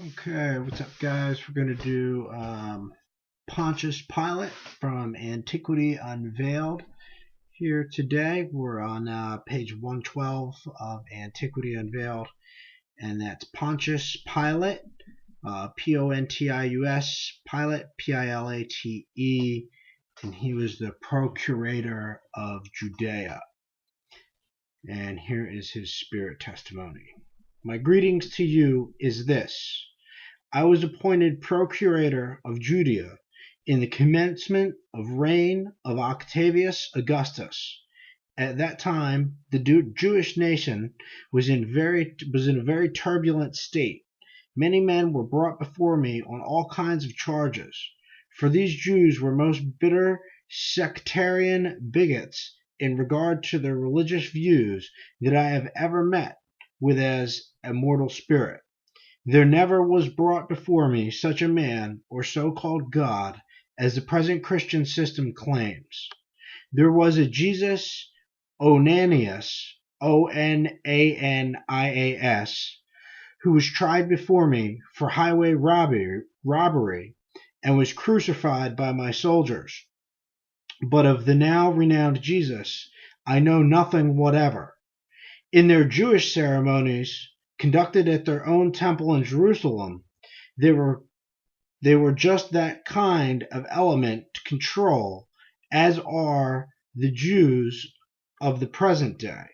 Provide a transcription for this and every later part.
Okay, what's up, guys? We're going to do Pontius Pilate from Antiquity Unveiled. Here today, we're on page 112 of Antiquity Unveiled, and that's Pontius Pilate, Pontius, Pilate, Pilate, and he was the Procurator of Judea. And here is his spirit testimony. My greetings to you is this. I was appointed Procurator of Judea in the commencement of reign of Octavius Augustus. At that time, the Jewish nation was in a very turbulent state. Many men were brought before me on all kinds of charges, for these Jews were most bitter sectarian bigots in regard to their religious views that I have ever met with as a mortal spirit. There never was brought before me such a man or so-called God as the present Christian system claims. There was a Jesus Onanias, Onanias, who was tried before me for highway robbery and was crucified by my soldiers. But of the now renowned Jesus I know nothing whatever. In their Jewish ceremonies, conducted at their own temple in Jerusalem, they were just that kind of element to control as are the Jews of the present day.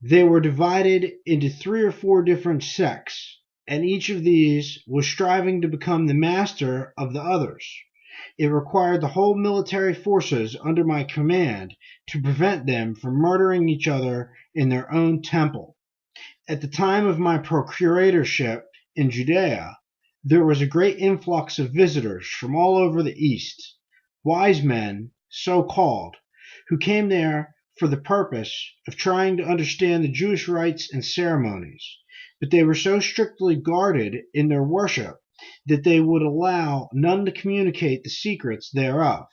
They were divided into 3 or 4 different sects, and each of these was striving to become the master of the others. It required the whole military forces under my command to prevent them from murdering each other in their own temple. At the time of my procuratorship in Judea, there was a great influx of visitors from all over the East, wise men, so-called, who came there for the purpose of trying to understand the Jewish rites and ceremonies, but they were so strictly guarded in their worship that they would allow none to communicate the secrets thereof.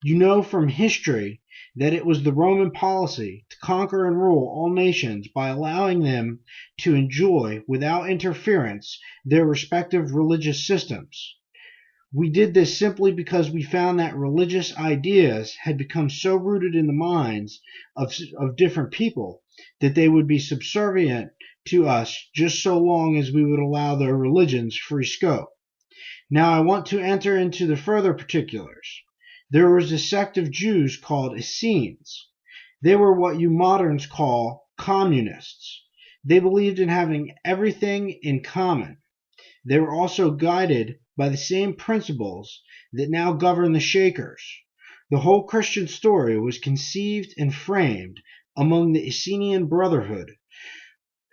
You know from history that it was the Roman policy to conquer and rule all nations by allowing them to enjoy, without interference, their respective religious systems. We did this simply because we found that religious ideas had become so rooted in the minds of different people that they would be subservient to us just so long as we would allow their religions free scope. Now I want to enter into the further particulars. There was a sect of Jews called Essenes. They were what you moderns call communists. They believed in having everything in common. They were also guided by the same principles that now govern the Shakers. The whole Christian story was conceived and framed among the Essenian Brotherhood,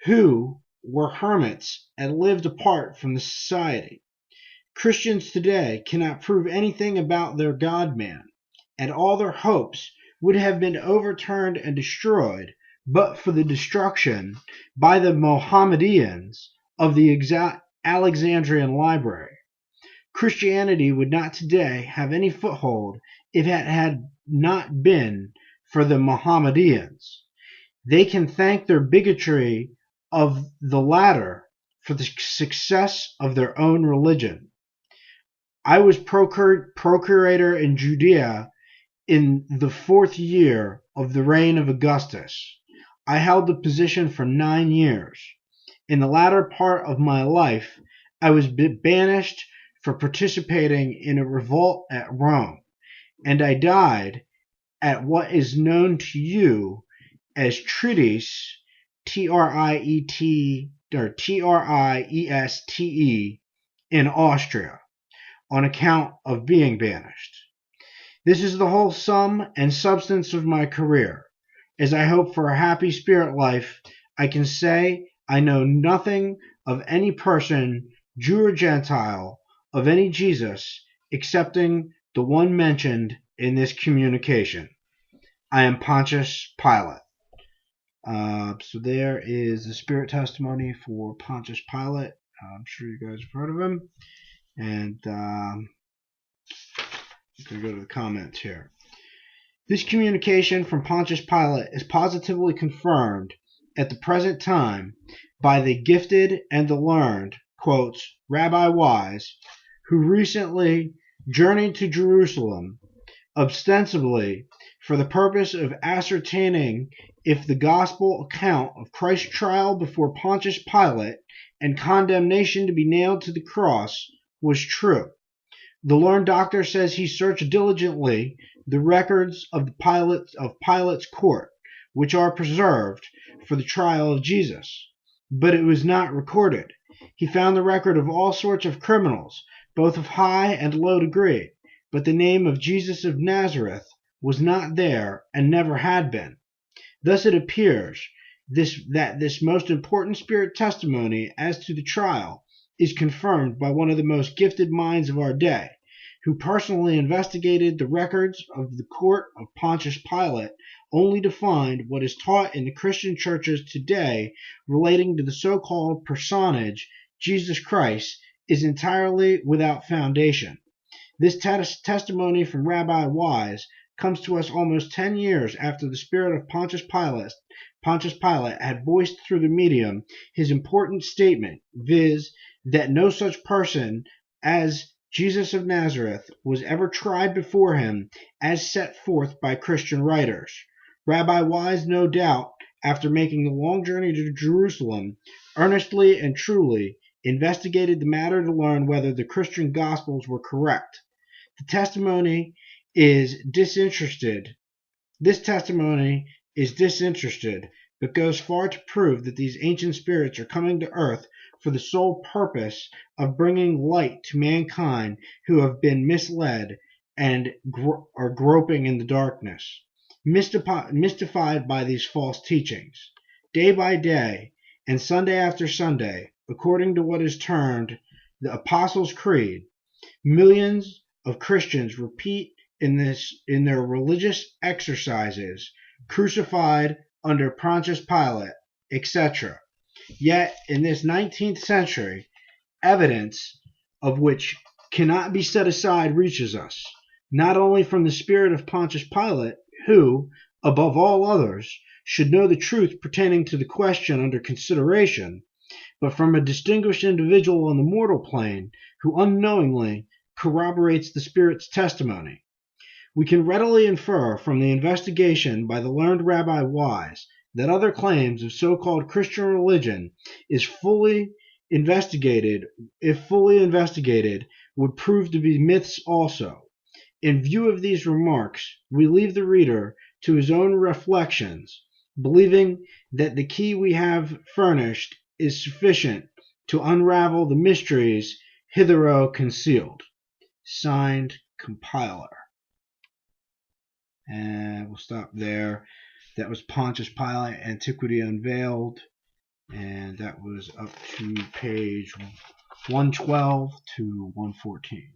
who were hermits and lived apart from the society. Christians today cannot prove anything about their God-man, and all their hopes would have been overturned and destroyed but for the destruction by the Mohammedans of the Alexandrian library. Christianity would not today have any foothold if it had not been for the Mohammedans. They can thank their bigotry of the latter for the success of their own religion. I was procurator in Judea in the 4th year of the reign of Augustus. I held the position for 9 years. In the latter part of my life, I was banished for participating in a revolt at Rome, and I died at what is known to you as Trieste, Trieste, in Austria, on account of being banished. This is the whole sum and substance of my career. As I hope for a happy spirit life, I can say I know nothing of any person, Jew or Gentile, of any Jesus, excepting the one mentioned in this communication. I am Pontius Pilate. So there is the spirit testimony for Pontius Pilate. I'm sure you guys have heard of him. And I'm going to go to the comments here. This communication from Pontius Pilate is positively confirmed at the present time by the gifted and the learned, quotes Rabbi Wise, who recently journeyed to Jerusalem, ostensibly for the purpose of ascertaining if the gospel account of Christ's trial before Pontius Pilate and condemnation to be nailed to the cross was true. The learned doctor says he searched diligently the records of Pilate's court, which are preserved for the trial of Jesus, but it was not recorded. He found the record of all sorts of criminals, both of high and low degree, but the name of Jesus of Nazareth was not there and never had been. Thus it appears that this most important spirit testimony as to the trial is confirmed by one of the most gifted minds of our day, who personally investigated the records of the court of Pontius Pilate, only to find what is taught in the Christian churches today relating to the so-called personage Jesus Christ is entirely without foundation. This testimony from Rabbi Wise comes to us almost 10 years after the spirit of Pontius Pilate had voiced through the medium his important statement, viz., that no such person as Jesus of Nazareth was ever tried before him as set forth by Christian writers. Rabbi Wise, no doubt, after making the long journey to Jerusalem, earnestly and truly investigated the matter to learn whether the Christian Gospels were correct. This testimony is disinterested, but goes far to prove that these ancient spirits are coming to earth for the sole purpose of bringing light to mankind who have been misled and are groping in the darkness, mystified by these false teachings. Day by day and Sunday after Sunday, according to what is termed the Apostles' Creed, millions of Christians repeat in their religious exercises, crucified under Pontius Pilate, etc. Yet in this 19th century, evidence of which cannot be set aside reaches us, not only from the spirit of Pontius Pilate, who, above all others, should know the truth pertaining to the question under consideration, but from a distinguished individual on the mortal plane who unknowingly corroborates the Spirit's testimony. We can readily infer from the investigation by the learned Rabbi Wise that other claims of so-called Christian religion, if fully investigated, would prove to be myths also. In view of these remarks, we leave the reader to his own reflections, believing that the key we have furnished is sufficient to unravel the mysteries hitherto concealed. Signed, Compiler. And we'll stop there. That was Pontius Pilate, Antiquity Unveiled, and that was up to page 112 to 114.